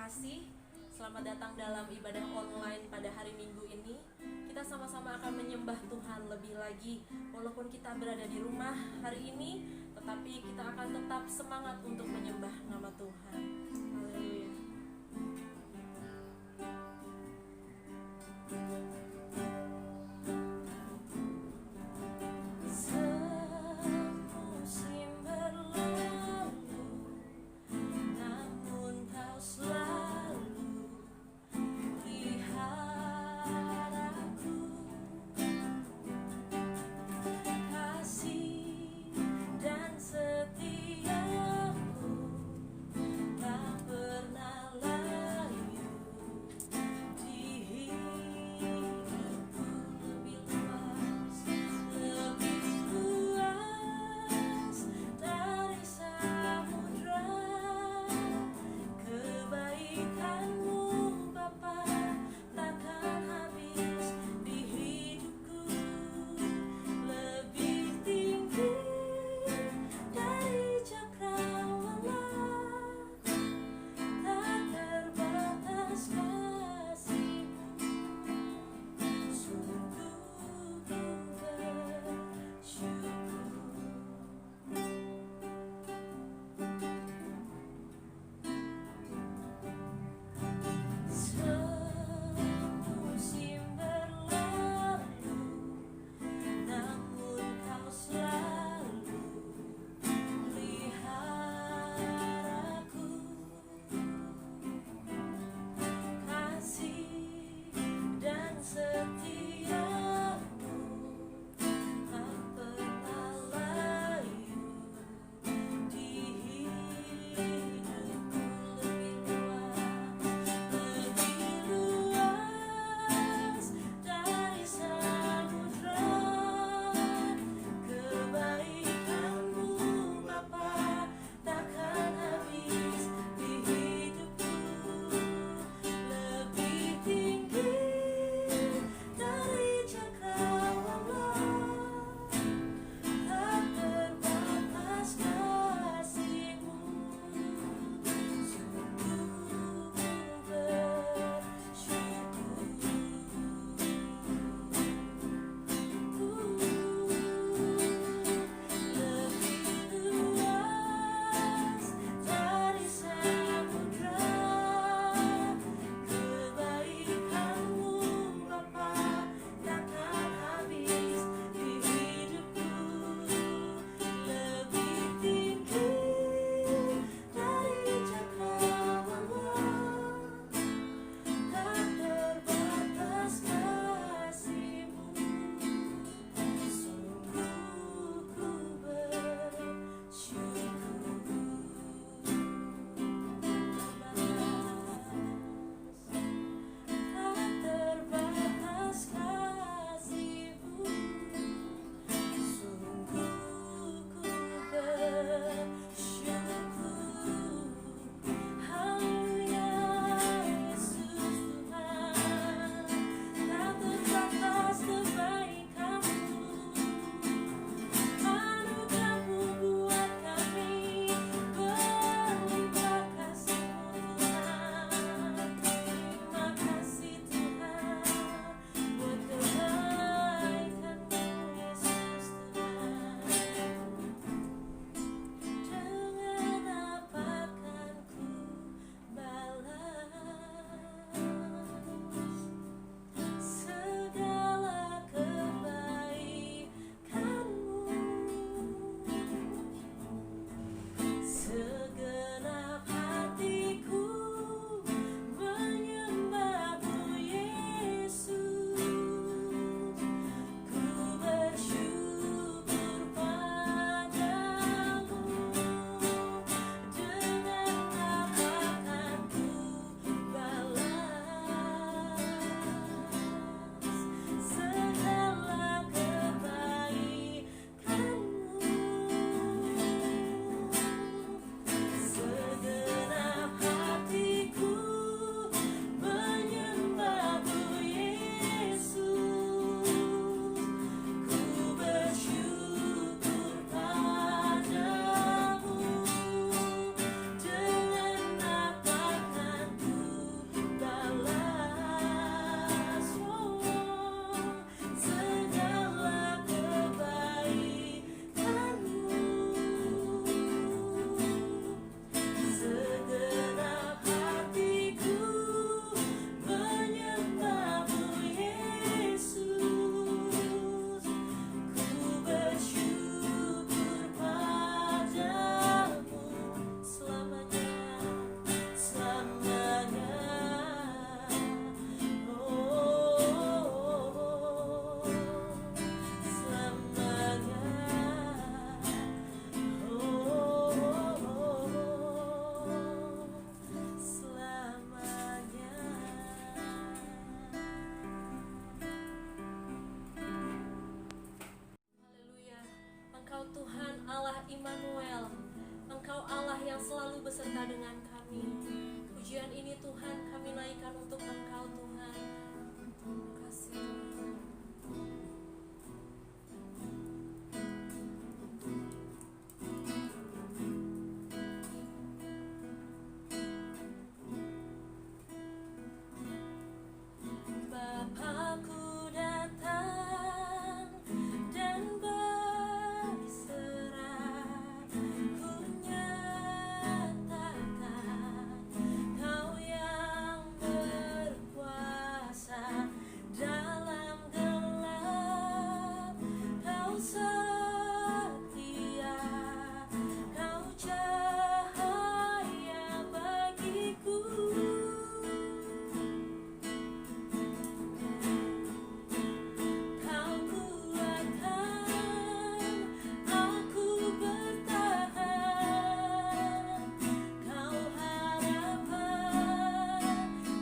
kasih. Selamat datang dalam ibadah online pada hari Minggu ini. Kita sama-sama akan menyembah Tuhan lebih lagi. Walaupun kita berada di rumah hari ini, tetapi kita akan tetap semangat untuk menyembah nama Tuhan. Haleluya. Setiamu tak pernah pujian ini Tuhan kami naikkan untuk Engkau Tuhan. Terima kasih Tuhan. Bapakku datang dan berserah, ku nyatakan Kau yang berkuasa dalam gelap, Kau setia, Kau cahaya bagiku. Kau kuatkan aku bertahan, Kau harapan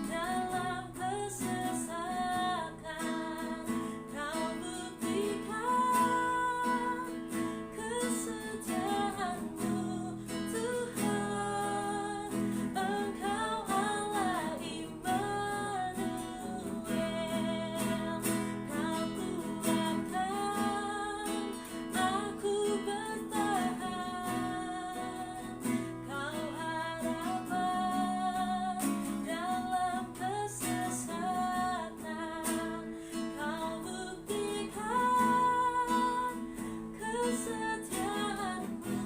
dalam kesesakan, Kau buktikan kesetiaan-Mu Tuhan, Engkau Allah Immanuel. Kau kuatkan aku bertahan, Kau harapan dalam kesesakan, Kau buktikan kesetiaan-Mu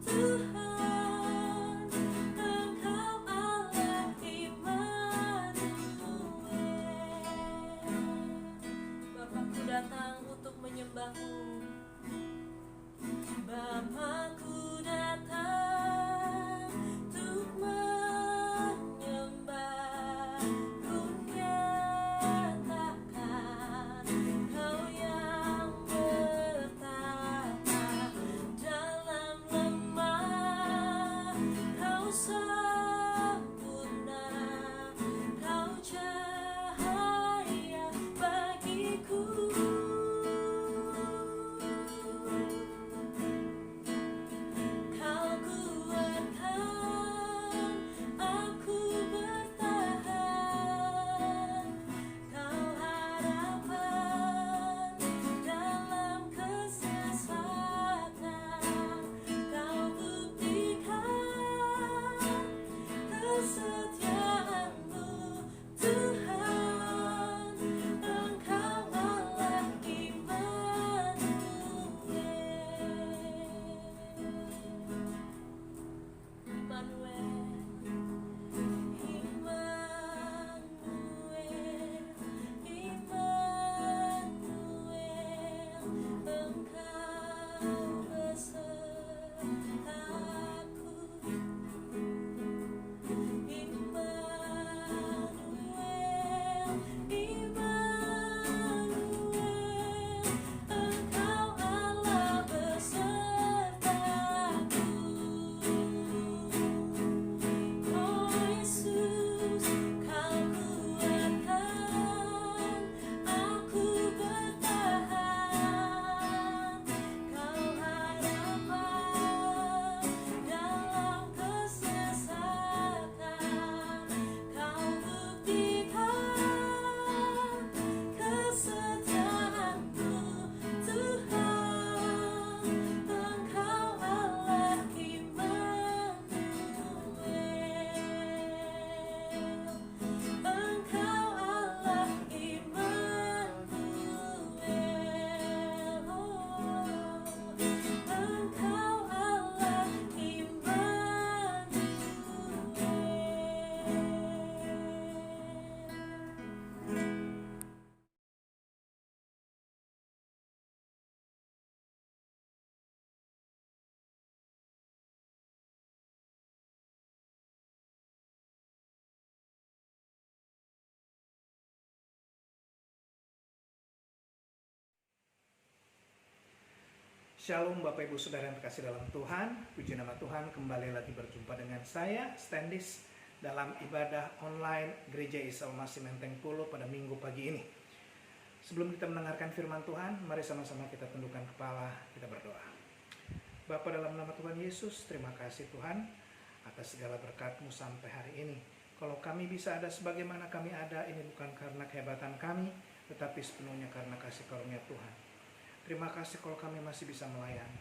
Tuhan, Engkau Allah Immanuel. Bapakku datang untuk menyembah-Mu. Bapakku datang untuk menyembah, ku nyatakan Kau yang bertata dalam lemah, Kau sempurna, Kau cahaya bagiku. Kau kuatkan aku bertahan, Kau harapan dalam kesesakan, Kau buktikan kesetiaan-Mu Tuhan, Engkau Allah Immanuel. Engkau besertaku. Engkau Allah besertaku. Oh Yesus, Kau kuatkan aku bertahan, Kau harapan dalam kesesakan, Kau buktikan kesetiaan-Mu Tuhan, Engkau Allah Immanuel. Engkau Allah Immanuel. Engkau Allah Immanuel. Shalom Bapak Ibu Saudara yang terkasih dalam Tuhan. Puji nama Tuhan, kembali lagi berjumpa dengan saya Standis dalam ibadah online Gereja Isa Al-Masih Menteng Pulo pada minggu pagi ini. Sebelum kita mendengarkan firman Tuhan, mari sama-sama kita tundukkan kepala, kita berdoa. Bapa, dalam nama Tuhan Yesus, terima kasih Tuhan atas segala berkat-Mu sampai hari ini. Kalau kami bisa ada sebagaimana kami ada, ini bukan karena kehebatan kami, tetapi sepenuhnya karena kasih karunia Tuhan. Terima kasih kalau kami masih bisa melayani.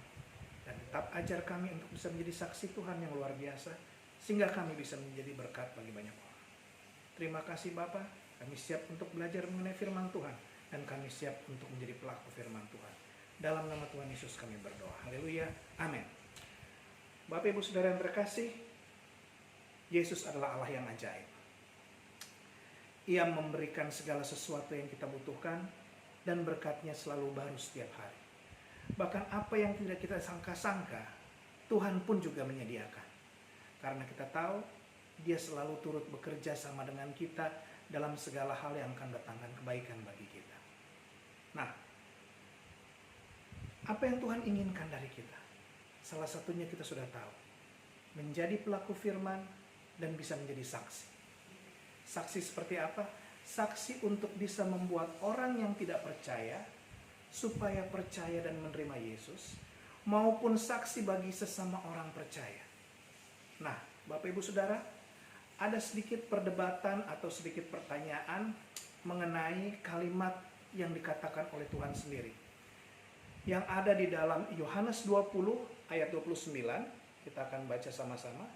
Dan tetap ajar kami untuk bisa menjadi saksi Tuhan yang luar biasa, sehingga kami bisa menjadi berkat bagi banyak orang. Terima kasih Bapa, kami siap untuk belajar mengenai firman Tuhan, dan kami siap untuk menjadi pelaku firman Tuhan. Dalam nama Tuhan Yesus kami berdoa. Haleluya. Amin. Bapak Ibu Saudara yang terkasih, Yesus adalah Allah yang ajaib. Ia memberikan segala sesuatu yang kita butuhkan, dan berkat-Nya selalu baru setiap hari. Bahkan apa yang tidak kita sangka-sangka, Tuhan pun juga menyediakan. Karena kita tahu, Dia selalu turut bekerja sama dengan kita dalam segala hal yang akan datangkan kebaikan bagi kita. Nah, apa yang Tuhan inginkan dari kita? Salah satunya kita sudah tahu, menjadi pelaku firman dan bisa menjadi saksi. Saksi seperti apa? Saksi untuk bisa membuat orang yang tidak percaya supaya percaya dan menerima Yesus, maupun saksi bagi sesama orang percaya. Nah, Bapak Ibu Saudara, ada sedikit perdebatan atau sedikit pertanyaan mengenai kalimat yang dikatakan oleh Tuhan sendiri. Yang ada di dalam Yohanes 20 ayat 29, kita akan baca sama-sama.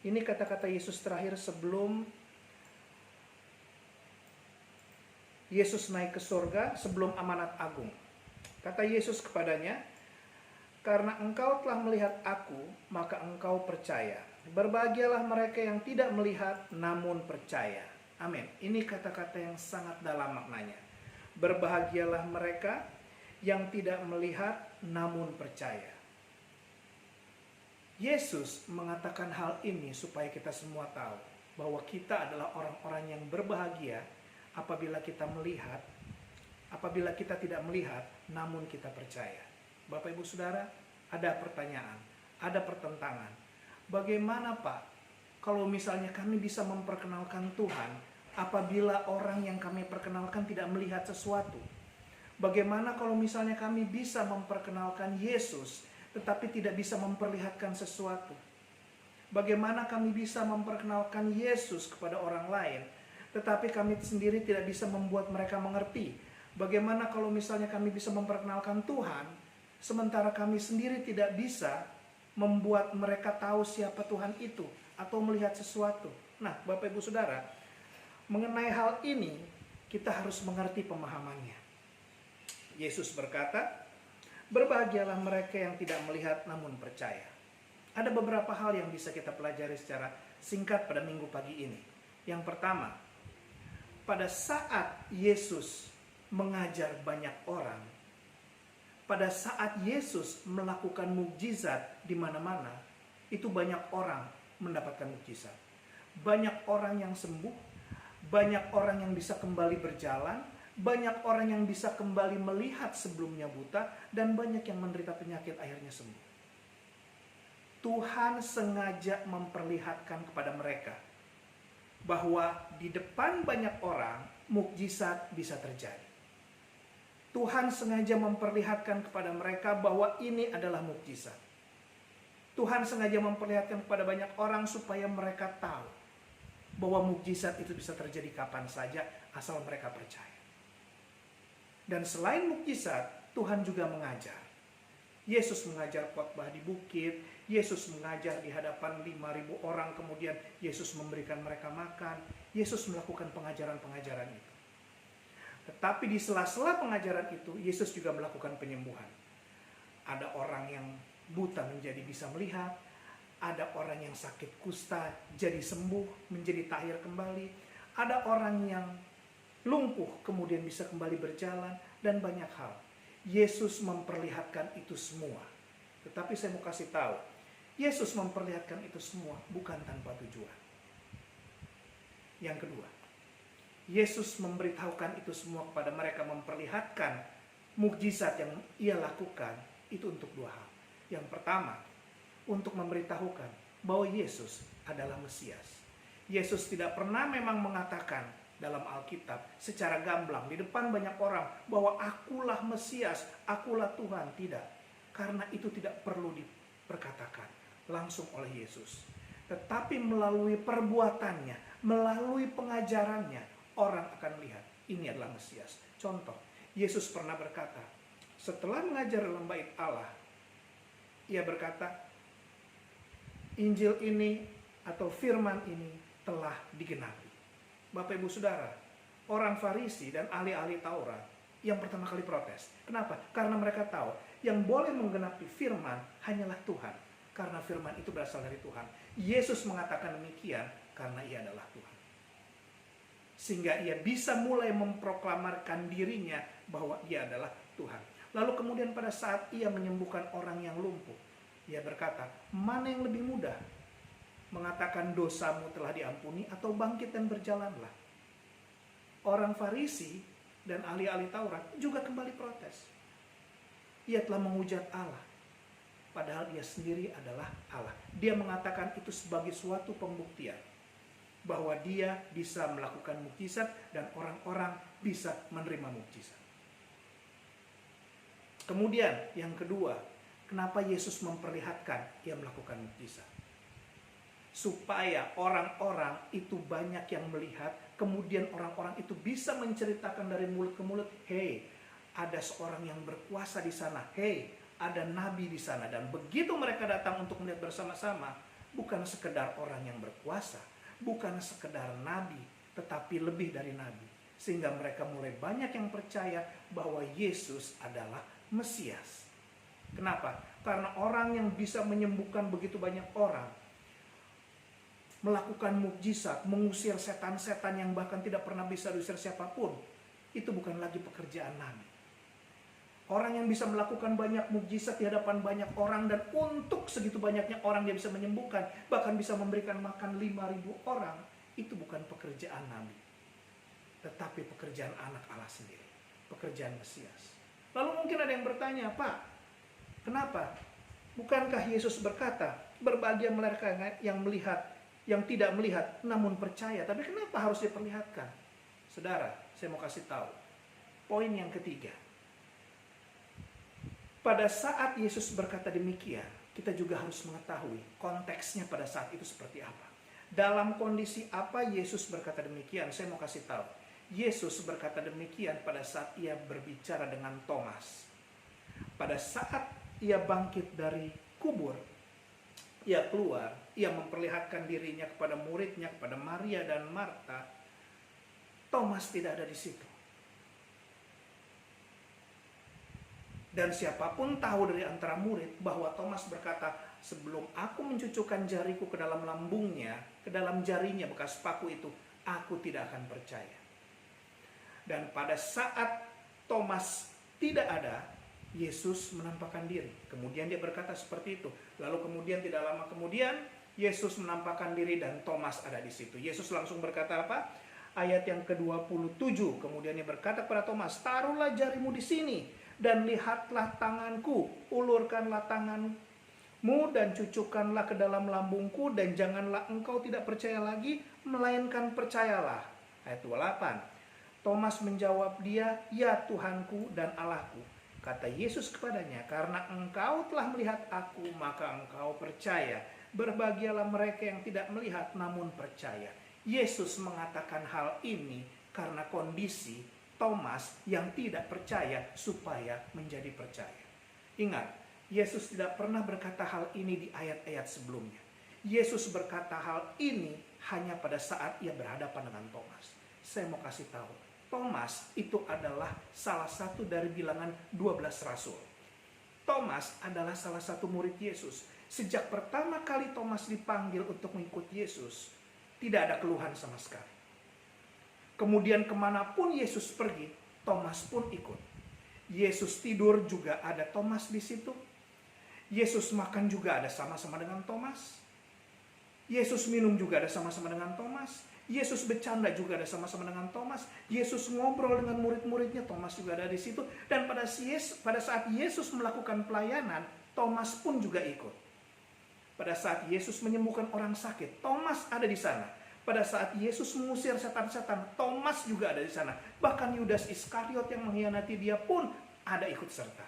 Ini kata-kata Yesus terakhir sebelum Yesus naik ke surga, sebelum amanat agung. Kata Yesus kepadanya, "Karena engkau telah melihat aku, maka engkau percaya. Berbahagialah mereka yang tidak melihat namun percaya." Amin. Ini kata-kata yang sangat dalam maknanya. Berbahagialah mereka yang tidak melihat namun percaya. Yesus mengatakan hal ini supaya kita semua tahu bahwa kita adalah orang-orang yang berbahagia apabila kita melihat, apabila kita tidak melihat namun kita percaya. Bapak Ibu Saudara, ada pertanyaan, ada pertentangan. Bagaimana Pak, kalau misalnya kami bisa memperkenalkan Tuhan apabila orang yang kami perkenalkan tidak melihat sesuatu? Bagaimana kalau misalnya kami bisa memperkenalkan Yesus tetapi tidak bisa memperlihatkan sesuatu? Bagaimana kami bisa memperkenalkan Yesus kepada orang lain tetapi kami sendiri tidak bisa membuat mereka mengerti? Bagaimana kalau misalnya kami bisa memperkenalkan Tuhan sementara kami sendiri tidak bisa membuat mereka tahu siapa Tuhan itu atau melihat sesuatu? Nah, Bapak Ibu Saudara, mengenai hal ini kita harus mengerti pemahamannya. Yesus berkata, "Berbahagialah mereka yang tidak melihat namun percaya." Ada beberapa hal yang bisa kita pelajari secara singkat pada minggu pagi ini. Yang pertama, pada saat Yesus mengajar banyak orang, pada saat Yesus melakukan mukjizat di mana-mana, itu banyak orang mendapatkan mukjizat. Banyak orang yang sembuh, banyak orang yang bisa kembali berjalan, banyak orang yang bisa kembali melihat sebelumnya buta, dan banyak yang menderita penyakit akhirnya sembuh. Tuhan sengaja memperlihatkan kepada mereka bahwa di depan banyak orang mukjizat bisa terjadi. Tuhan sengaja memperlihatkan kepada mereka bahwa ini adalah mukjizat. Tuhan sengaja memperlihatkan kepada banyak orang supaya mereka tahu bahwa mukjizat itu bisa terjadi kapan saja asal mereka percaya. Dan selain mukjizat, Tuhan juga mengajar. Yesus mengajar khotbah di bukit, Yesus mengajar di hadapan 5.000 orang, kemudian Yesus memberikan mereka makan, Yesus melakukan pengajaran-pengajaran itu. Tetapi di sela-sela pengajaran itu, Yesus juga melakukan penyembuhan. Ada orang yang buta menjadi bisa melihat, ada orang yang sakit kusta jadi sembuh, menjadi tahir kembali, ada orang yang lumpuh kemudian bisa kembali berjalan, dan banyak hal. Yesus memperlihatkan itu semua. Tetapi saya mau kasih tahu, Yesus memperlihatkan itu semua bukan tanpa tujuan. Yang kedua, Yesus memberitahukan itu semua kepada mereka, memperlihatkan mukjizat yang ia lakukan itu untuk dua hal. Yang pertama, untuk memberitahukan bahwa Yesus adalah Mesias. Yesus tidak pernah memang mengatakan dalam Alkitab secara gamblang di depan banyak orang bahwa akulah Mesias, akulah Tuhan. Tidak, karena itu tidak perlu diperkatakan langsung oleh Yesus. Tetapi melalui perbuatannya, melalui pengajarannya, orang akan lihat ini adalah Mesias. Contoh, Yesus pernah berkata, setelah mengajar dalam bait Allah, ia berkata, Injil ini atau firman ini telah digenapi. Bapak Ibu Saudara, orang Farisi dan ahli-ahli Taurat yang pertama kali protes. Kenapa? Karena mereka tahu yang boleh menggenapi firman hanyalah Tuhan. Karena firman itu berasal dari Tuhan. Yesus mengatakan demikian karena ia adalah Tuhan. Sehingga ia bisa mulai memproklamarkan dirinya bahwa ia adalah Tuhan. Lalu kemudian pada saat ia menyembuhkan orang yang lumpuh, ia berkata, mana yang lebih mudah? Mengatakan dosamu telah diampuni atau bangkit dan berjalanlah. Orang Farisi dan ahli-ahli Taurat juga kembali protes. Ia telah menghujat Allah, padahal dia sendiri adalah Allah. Dia mengatakan itu sebagai suatu pembuktian bahwa dia bisa melakukan mukjizat dan orang-orang bisa menerima mukjizat. Kemudian yang kedua, kenapa Yesus memperlihatkan ia melakukan mukjizat? Supaya orang-orang itu banyak yang melihat, kemudian orang-orang itu bisa menceritakan dari mulut ke mulut, hey, ada seorang yang berkuasa di sana, hey, ada nabi di sana. Dan begitu mereka datang untuk melihat bersama-sama, bukan sekedar orang yang berkuasa, bukan sekedar nabi, tetapi lebih dari nabi. Sehingga mereka mulai banyak yang percaya bahwa Yesus adalah Mesias. Kenapa? Karena orang yang bisa menyembuhkan begitu banyak orang, melakukan mukjizat, mengusir setan-setan yang bahkan tidak pernah bisa diusir siapapun, itu bukan lagi pekerjaan nabi. Orang yang bisa melakukan banyak mukjizat di hadapan banyak orang, dan untuk segitu banyaknya orang dia bisa menyembuhkan, bahkan bisa memberikan makan 5.000 orang, itu bukan pekerjaan nabi, tetapi pekerjaan anak Allah sendiri, pekerjaan Mesias. Lalu mungkin ada yang bertanya, Pak, kenapa? Bukankah Yesus berkata, berbahagia mereka yang melihat, yang tidak melihat namun percaya, tapi kenapa harus diperlihatkan? Saudara, saya mau kasih tahu. Poin yang ketiga. Pada saat Yesus berkata demikian, kita juga harus mengetahui konteksnya pada saat itu seperti apa. Dalam kondisi apa Yesus berkata demikian? Saya mau kasih tahu. Yesus berkata demikian pada saat ia berbicara dengan Thomas. Pada saat ia bangkit dari kubur, ia keluar, ia memperlihatkan dirinya kepada muridnya, kepada Maria dan Marta. Thomas tidak ada di situ. Dan siapapun tahu dari antara murid bahwa Thomas berkata, sebelum aku mencucukkan jariku ke dalam lambungnya, ke dalam jarinya bekas paku itu, aku tidak akan percaya. Dan pada saat Thomas tidak ada, Yesus menampakkan diri. Kemudian dia berkata seperti itu. Lalu kemudian tidak lama kemudian, Yesus menampakkan diri dan Thomas ada di situ. Yesus langsung berkata apa? Ayat yang ke-27. Kemudian dia berkata kepada Thomas, taruhlah jarimu di sini dan lihatlah tanganku, ulurkanlah tanganmu dan cucukkanlah ke dalam lambungku, dan janganlah engkau tidak percaya lagi, melainkan percayalah. Ayat 28. Thomas menjawab dia, ya Tuhanku dan Allahku. Kata Yesus kepadanya, karena engkau telah melihat aku, maka engkau percaya. Berbahagialah mereka yang tidak melihat namun percaya. Yesus mengatakan hal ini karena kondisi Thomas yang tidak percaya supaya menjadi percaya. Ingat, Yesus tidak pernah berkata hal ini di ayat-ayat sebelumnya. Yesus berkata hal ini hanya pada saat ia berhadapan dengan Thomas. Saya mau kasih tahu, Thomas itu adalah salah satu dari bilangan 12 rasul. Thomas adalah salah satu murid Yesus. Sejak pertama kali Thomas dipanggil untuk mengikut Yesus, tidak ada keluhan sama sekali. Kemudian kemanapun Yesus pergi, Thomas pun ikut. Yesus tidur juga ada Thomas di situ. Yesus makan juga ada sama-sama dengan Thomas. Yesus minum juga ada sama-sama dengan Thomas. Yesus bercanda juga ada sama-sama dengan Thomas. Yesus ngobrol dengan murid-muridnya, Thomas juga ada di situ. Dan pada saat Yesus melakukan pelayanan, Thomas pun juga ikut. Pada saat Yesus menyembuhkan orang sakit, Thomas ada di sana. Pada saat Yesus mengusir setan-setan, Thomas juga ada di sana. Bahkan Yudas Iskariot yang mengkhianati dia pun ada ikut serta.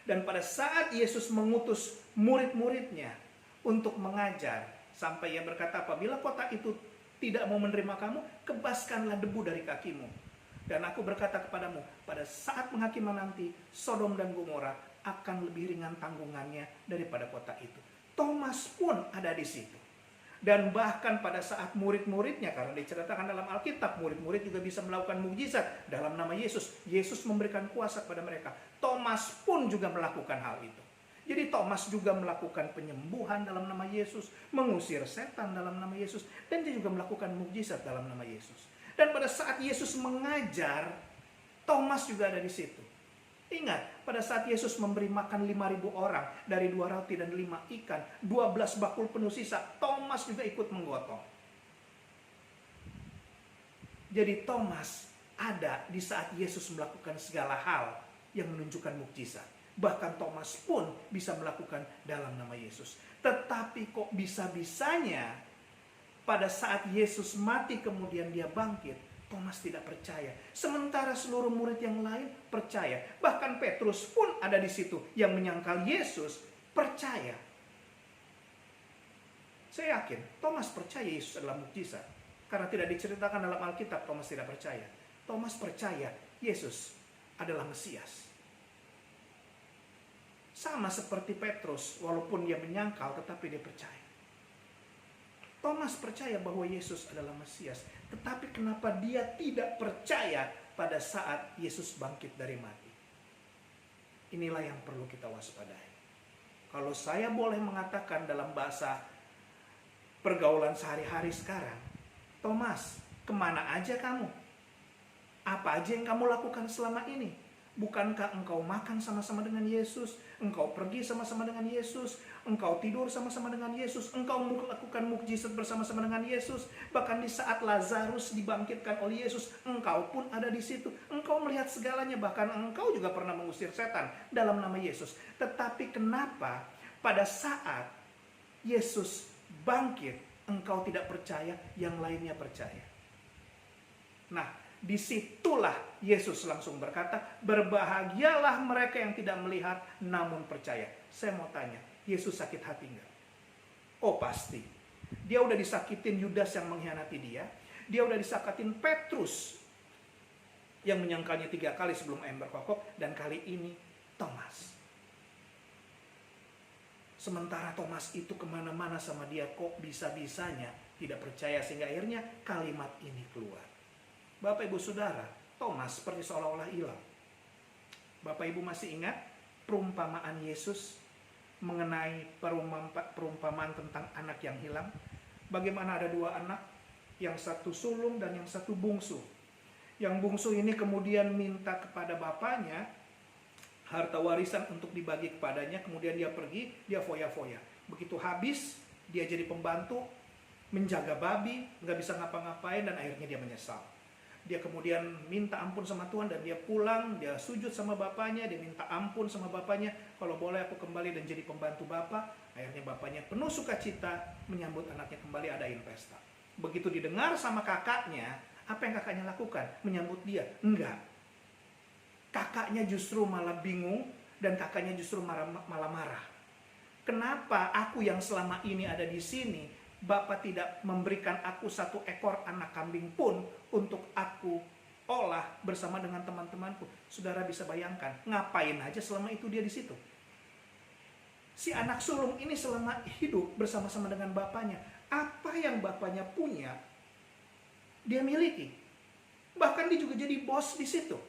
Dan pada saat Yesus mengutus murid-muridnya untuk mengajar. Sampai ia berkata, apabila kota itu tidak mau menerima kamu, kebaskanlah debu dari kakimu. Dan aku berkata kepadamu, pada saat penghakiman nanti, Sodom dan Gomora akan lebih ringan tanggungannya daripada kota itu. Thomas pun ada di situ. Dan bahkan pada saat murid-muridnya, karena diceritakan dalam Alkitab, murid-murid juga bisa melakukan mukjizat dalam nama Yesus. Yesus memberikan kuasa kepada mereka. Thomas pun juga melakukan hal itu. Jadi Thomas juga melakukan penyembuhan dalam nama Yesus, mengusir setan dalam nama Yesus, dan dia juga melakukan mukjizat dalam nama Yesus. Dan pada saat Yesus mengajar, Thomas juga ada di situ. Ingat, pada saat Yesus memberi makan 5.000 orang dari 2 roti dan 5 ikan, 12 bakul penuh sisa, Thomas juga ikut menggotong. Jadi Thomas ada di saat Yesus melakukan segala hal yang menunjukkan mukjizat. Bahkan Thomas pun bisa melakukan dalam nama Yesus. Tetapi kok bisa-bisanya pada saat Yesus mati kemudian dia bangkit, Thomas tidak percaya. Sementara seluruh murid yang lain percaya. Bahkan Petrus pun ada di situ yang menyangkal Yesus percaya. Saya yakin Thomas percaya Yesus adalah mukjizat. Karena tidak diceritakan dalam Alkitab Thomas tidak percaya. Thomas percaya Yesus adalah Mesias. Sama seperti Petrus, walaupun dia menyangkal tetapi dia percaya. Thomas percaya bahwa Yesus adalah Mesias. Tetapi kenapa dia tidak percaya pada saat Yesus bangkit dari mati? Inilah yang perlu kita waspadai. Kalau saya boleh mengatakan dalam bahasa pergaulan sehari-hari sekarang, Thomas, kemana aja kamu? Apa aja yang kamu lakukan selama ini? Bukankah engkau makan sama-sama dengan Yesus? Engkau pergi sama-sama dengan Yesus? Engkau tidur sama-sama dengan Yesus? Engkau melakukan mukjizat bersama-sama dengan Yesus? Bahkan di saat Lazarus dibangkitkan oleh Yesus, engkau pun ada di situ. Engkau melihat segalanya, bahkan engkau juga pernah mengusir setan dalam nama Yesus. Tetapi kenapa pada saat Yesus bangkit, engkau tidak percaya, yang lainnya percaya? Nah, disitulah Yesus langsung berkata, berbahagialah mereka yang tidak melihat namun percaya. Saya mau tanya, Yesus sakit hati enggak? Oh pasti. Dia udah disakitin Yudas yang mengkhianati dia. Dia udah disakitin Petrus yang menyangkalnya 3 kali sebelum ayam berkokok. Dan kali ini Thomas. Sementara Thomas itu kemana-mana sama dia, kok bisa-bisanya tidak percaya, sehingga akhirnya kalimat ini keluar. Bapak Ibu Saudara, Thomas seperti seolah-olah hilang. Bapak Ibu masih ingat perumpamaan Yesus mengenai perumpamaan tentang anak yang hilang? Bagaimana ada 2 anak, yang satu sulung dan yang satu bungsu. Yang bungsu ini kemudian minta kepada bapaknya harta warisan untuk dibagi kepadanya, kemudian dia pergi, dia foya-foya. Begitu habis, dia jadi pembantu, menjaga babi, nggak bisa ngapa-ngapain, dan akhirnya dia menyesal. Dia kemudian minta ampun sama Tuhan dan dia pulang, dia sujud sama bapaknya, dia minta ampun sama bapaknya, kalau boleh aku kembali dan jadi pembantu bapak. Akhirnya bapaknya penuh sukacita menyambut anaknya kembali, adain pesta. Begitu didengar sama kakaknya, apa yang kakaknya lakukan? Menyambut dia? Enggak. Kakaknya justru malah bingung dan kakaknya justru malah marah. Kenapa aku yang selama ini ada di sini, Bapak tidak memberikan aku 1 ekor anak kambing pun untuk aku olah bersama dengan teman-temanku? Saudara bisa bayangkan, ngapain aja selama itu dia di situ? Si anak sulung ini selama hidup bersama-sama dengan bapaknya, apa yang bapaknya punya, dia miliki. Bahkan dia juga jadi bos di situ.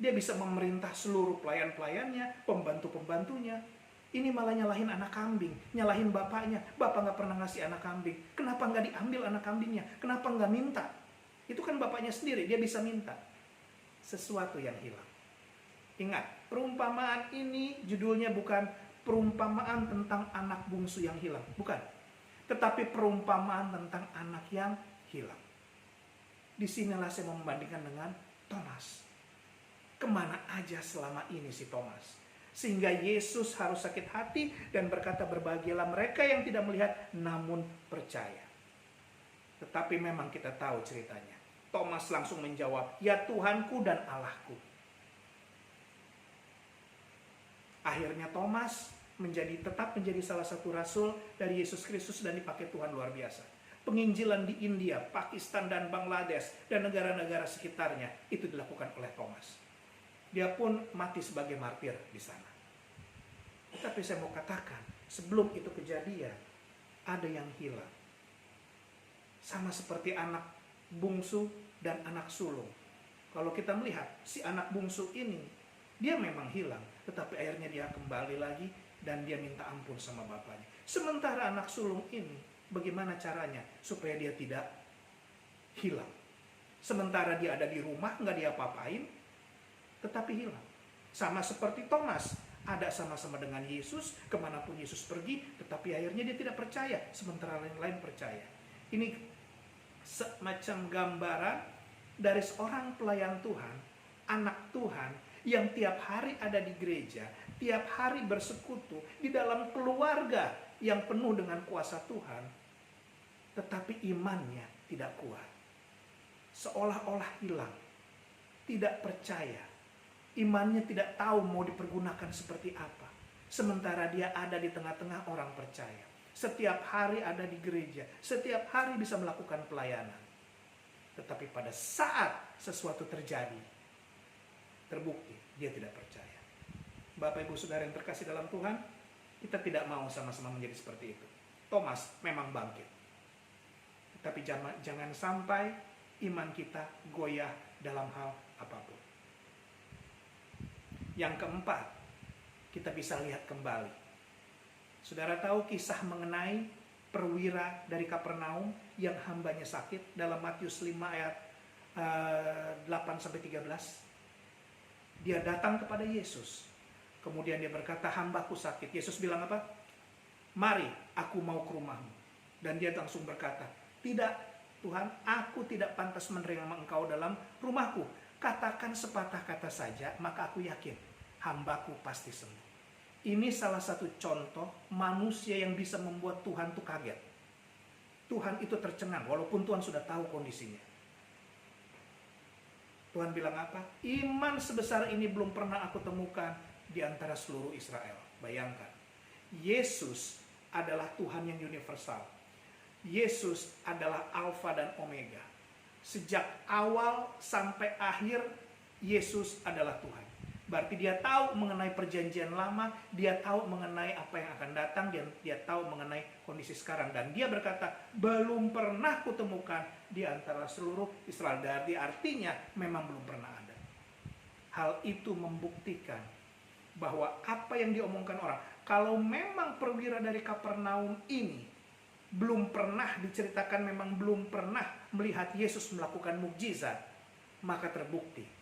Dia bisa memerintah seluruh pelayan-pelayannya, pembantu-pembantunya. Ini malah nyalahin anak kambing, nyalahin bapaknya. Bapak nggak pernah ngasih anak kambing. Kenapa nggak diambil anak kambingnya? Kenapa nggak minta? Itu kan bapaknya sendiri, dia bisa minta. Sesuatu yang hilang. Ingat, perumpamaan ini judulnya bukan perumpamaan tentang anak bungsu yang hilang. Bukan. Tetapi perumpamaan tentang anak yang hilang. Disinilah saya membandingkan dengan Thomas. Kemana aja selama ini si Thomas? Sehingga Yesus harus sakit hati dan berkata, berbahagialah mereka yang tidak melihat namun percaya. Tetapi memang kita tahu ceritanya. Thomas langsung menjawab, ya Tuhanku dan Allahku. Akhirnya Thomas tetap menjadi salah satu rasul dari Yesus Kristus dan dipakai Tuhan luar biasa. Penginjilan di India, Pakistan, dan Bangladesh, dan negara-negara sekitarnya, itu dilakukan oleh Thomas. Dia pun mati sebagai martir di sana. Tetapi saya mau katakan, sebelum itu kejadian, ada yang hilang. Sama seperti anak bungsu dan anak sulung. Kalau kita melihat, si anak bungsu ini, dia memang hilang, tetapi akhirnya dia kembali lagi, dan dia minta ampun sama bapaknya. Sementara anak sulung ini, bagaimana caranya supaya dia tidak hilang? Sementara dia ada di rumah, nggak diapa-apain, tetapi hilang. Sama seperti Thomas, ada sama-sama dengan Yesus, kemanapun Yesus pergi, tetapi akhirnya dia tidak percaya, sementara yang lain percaya. Ini semacam gambaran dari seorang pelayan Tuhan, anak Tuhan, yang tiap hari ada di gereja, tiap hari bersekutu di dalam keluarga yang penuh dengan kuasa Tuhan, tetapi imannya tidak kuat. Seolah-olah hilang, tidak percaya. Imannya tidak tahu mau dipergunakan seperti apa. Sementara dia ada di tengah-tengah orang percaya. Setiap hari ada di gereja, setiap hari bisa melakukan pelayanan. Tetapi pada saat sesuatu terjadi, terbukti dia tidak percaya. Bapak Ibu Saudara yang terkasih dalam Tuhan, kita tidak mau sama-sama menjadi seperti itu. Thomas memang bangkit. Tetapi jangan sampai iman kita goyah dalam hal apapun. Yang keempat, kita bisa lihat kembali. Saudara tahu kisah mengenai perwira dari Kapernaum yang hambanya sakit dalam Matius 5 ayat 8-13. Dia datang kepada Yesus. Kemudian dia berkata, hambaku sakit. Yesus bilang apa? Mari, aku mau ke rumahmu. Dan dia langsung berkata, tidak Tuhan, aku tidak pantas menerima engkau dalam rumahku. Katakan sepatah kata saja, maka aku yakin hambaku pasti sembuh. Ini salah satu contoh manusia yang bisa membuat Tuhan itu kaget. Tuhan itu tercengang, walaupun Tuhan sudah tahu kondisinya. Tuhan bilang apa? Iman sebesar ini belum pernah aku temukan di antara seluruh Israel. Bayangkan, Yesus adalah Tuhan yang universal. Yesus adalah Alfa dan Omega. Sejak awal sampai akhir, Yesus adalah Tuhan. Berarti dia tahu mengenai perjanjian lama, dia tahu mengenai apa yang akan datang, dan dia tahu mengenai kondisi sekarang. Dan dia berkata, belum pernah kutemukan di antara seluruh Israel. Dari artinya memang belum pernah ada. Hal itu membuktikan bahwa apa yang diomongkan orang, kalau memang perwira dari Kapernaum ini belum pernah diceritakan, memang belum pernah melihat Yesus melakukan mukjizat, maka terbukti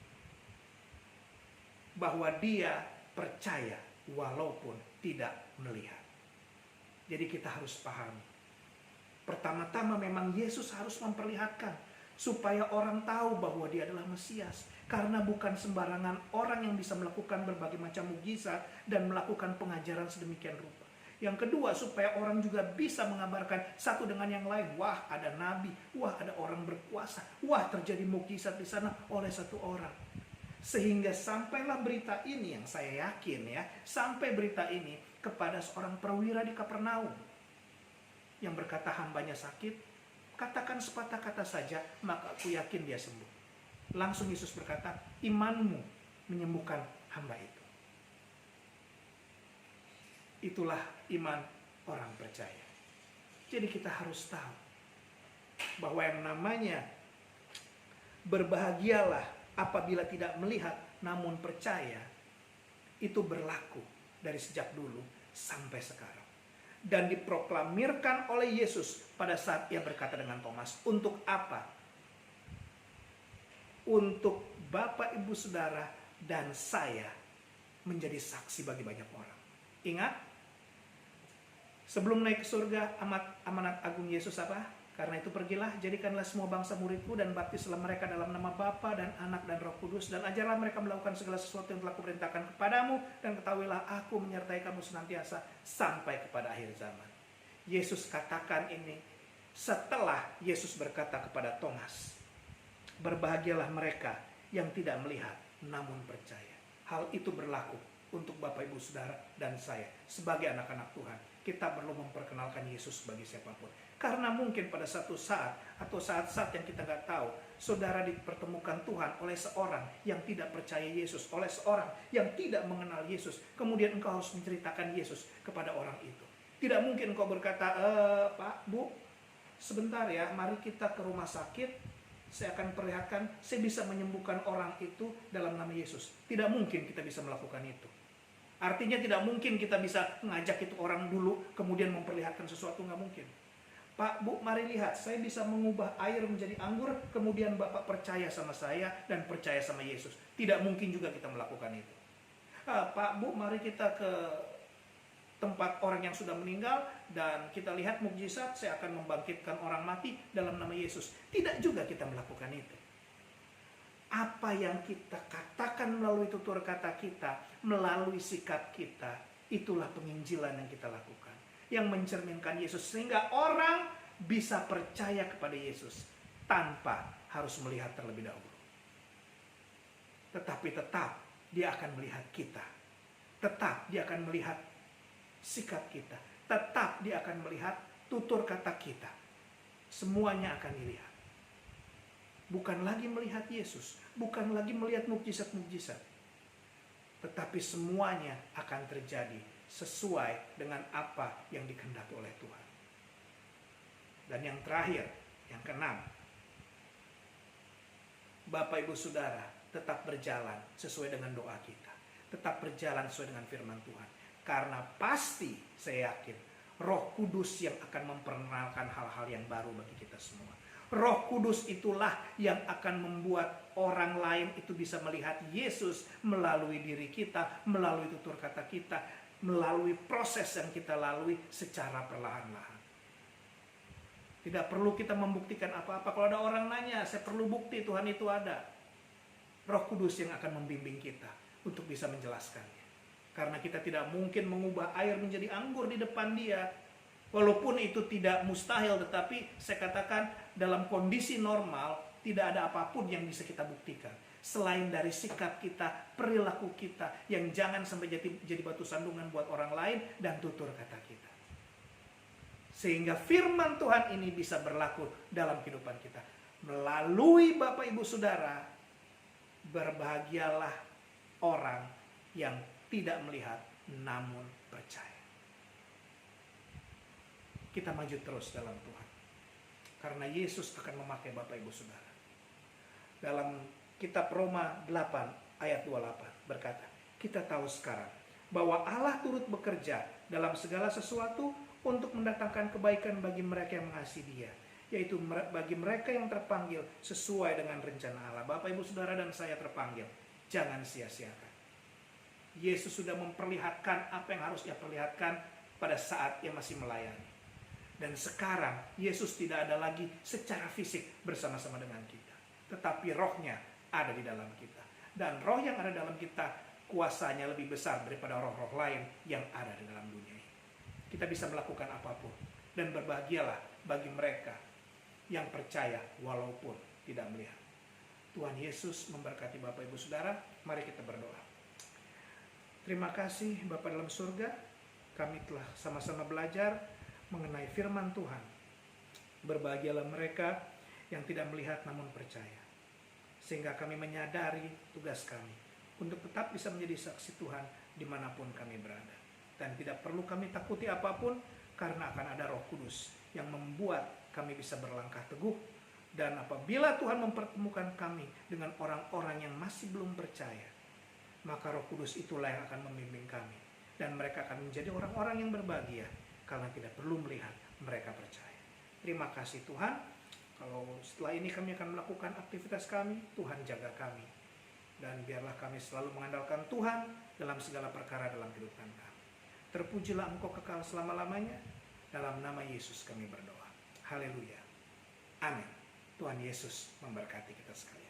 bahwa dia percaya walaupun tidak melihat. Jadi kita harus pahami. Pertama-tama memang Yesus harus memperlihatkan supaya orang tahu bahwa dia adalah Mesias. Karena bukan sembarangan orang yang bisa melakukan berbagai macam mukjizat dan melakukan pengajaran sedemikian rupa. Yang kedua, supaya orang juga bisa mengabarkan satu dengan yang lain. Wah, ada nabi, wah ada orang berkuasa, wah terjadi mukjizat di sana oleh satu orang. Sehingga sampailah berita ini, yang saya yakin ya, sampai berita ini kepada seorang perwira di Kapernaum yang berkata hambanya sakit, katakan sepatah kata saja, maka aku yakin dia sembuh. Langsung Yesus berkata, imanmu menyembuhkan hamba itu. Itulah iman orang percaya. Jadi kita harus tahu bahwa yang namanya berbahagialah apabila tidak melihat namun percaya, itu berlaku dari sejak dulu sampai sekarang. Dan diproklamirkan oleh Yesus pada saat ia berkata dengan Thomas, untuk apa? Untuk Bapak, Ibu, Saudara, dan saya menjadi saksi bagi banyak orang. Ingat, sebelum naik ke surga, amanat agung Yesus apa? Karena itu pergilah, jadikanlah semua bangsa muridku dan baptislah mereka dalam nama Bapa dan Anak dan Roh Kudus, dan ajarlah mereka melakukan segala sesuatu yang telah kuperintahkan kepadamu, dan ketahuilah aku menyertai kamu senantiasa sampai kepada akhir zaman. Yesus katakan ini setelah Yesus berkata kepada Thomas, berbahagialah mereka yang tidak melihat namun percaya. Hal itu berlaku untuk Bapak Ibu Saudara dan saya sebagai anak-anak Tuhan. Kita perlu memperkenalkan Yesus bagi siapapun. Karena mungkin pada satu saat atau saat-saat yang kita nggak tahu, saudara dipertemukan Tuhan oleh seorang yang tidak percaya Yesus, oleh seorang yang tidak mengenal Yesus. Kemudian engkau harus menceritakan Yesus kepada orang itu. Tidak mungkin engkau berkata, Pak, Bu, sebentar ya, mari kita ke rumah sakit. Saya akan perlihatkan, saya bisa menyembuhkan orang itu dalam nama Yesus. Tidak mungkin kita bisa melakukan itu. Artinya tidak mungkin kita bisa mengajak itu orang dulu, kemudian memperlihatkan sesuatu, nggak mungkin. Pak, Bu, mari lihat, saya bisa mengubah air menjadi anggur, kemudian Bapak percaya sama saya dan percaya sama Yesus. Tidak mungkin juga kita melakukan itu. Pak, Bu, mari kita ke tempat orang yang sudah meninggal dan kita lihat mukjizat, saya akan membangkitkan orang mati dalam nama Yesus. Tidak juga kita melakukan itu. Apa yang kita katakan melalui tutur kata kita, melalui sikap kita, itulah penginjilan yang kita lakukan, yang mencerminkan Yesus sehingga orang bisa percaya kepada Yesus tanpa harus melihat terlebih dahulu. Tetapi tetap dia akan melihat kita, tetap dia akan melihat sikap kita, tetap dia akan melihat tutur kata kita. Semuanya akan dilihat. Bukan lagi melihat Yesus, bukan lagi melihat mukjizat-mukjizat, tetapi semuanya akan terjadi sesuai dengan apa yang dikehendaki oleh Tuhan. Dan yang terakhir, yang keenam, Bapak Ibu Saudara, tetap berjalan sesuai dengan doa kita, tetap berjalan sesuai dengan firman Tuhan. Karena pasti saya yakin Roh Kudus yang akan memperkenalkan hal-hal yang baru bagi kita semua. Roh Kudus itulah yang akan membuat orang lain itu bisa melihat Yesus melalui diri kita, melalui tutur kata kita, melalui proses yang kita lalui secara perlahan-lahan. Tidak perlu kita membuktikan apa-apa. Kalau ada orang nanya, saya perlu bukti Tuhan itu ada. Roh Kudus yang akan membimbing kita untuk bisa menjelaskannya. Karena kita tidak mungkin mengubah air menjadi anggur di depan dia. Walaupun itu tidak mustahil, tetapi saya katakan dalam kondisi normal tidak ada apapun yang bisa kita buktikan. Selain dari sikap kita, perilaku kita yang jangan sampai jadi batu sandungan buat orang lain dan tutur kata kita. Sehingga firman Tuhan ini bisa berlaku dalam kehidupan kita. Melalui Bapak Ibu Saudara, berbahagialah orang yang tidak melihat namun percaya. Kita maju terus dalam Tuhan. Karena Yesus akan memakai Bapak Ibu Saudara. Dalam kitab Roma 8 ayat 28 berkata, kita tahu sekarang bahwa Allah turut bekerja dalam segala sesuatu untuk mendatangkan kebaikan bagi mereka yang mengasihi Dia, yaitu bagi mereka yang terpanggil sesuai dengan rencana Allah. Bapak Ibu Saudara dan saya terpanggil, jangan sia-siakan. Yesus sudah memperlihatkan apa yang harus Dia perlihatkan pada saat Dia masih melayani. Dan sekarang Yesus tidak ada lagi secara fisik bersama-sama dengan kita, tetapi rohnya ada di dalam kita. Dan roh yang ada dalam kita kuasanya lebih besar daripada roh-roh lain yang ada di dalam dunia ini. Kita bisa melakukan apapun. Dan berbahagialah bagi mereka yang percaya walaupun tidak melihat. Tuhan Yesus memberkati Bapak Ibu Saudara. Mari kita berdoa. Terima kasih Bapa dalam surga. Kami telah sama-sama belajar mengenai firman Tuhan. Berbahagialah mereka yang tidak melihat namun percaya. Sehingga kami menyadari tugas kami untuk tetap bisa menjadi saksi Tuhan dimanapun kami berada. Dan tidak perlu kami takuti apapun, karena akan ada Roh Kudus yang membuat kami bisa berlangkah teguh. Dan apabila Tuhan mempertemukan kami dengan orang-orang yang masih belum percaya, maka Roh Kudus itulah yang akan membimbing kami. Dan mereka akan menjadi orang-orang yang berbahagia, karena tidak perlu melihat, mereka percaya. Terima kasih Tuhan. Kalau setelah ini kami akan melakukan aktivitas kami, Tuhan jaga kami. Dan biarlah kami selalu mengandalkan Tuhan dalam segala perkara dalam kehidupan kami. Terpujilah Engkau kekal selama-lamanya. Dalam nama Yesus kami berdoa. Haleluya. Amin. Tuhan Yesus memberkati kita sekalian.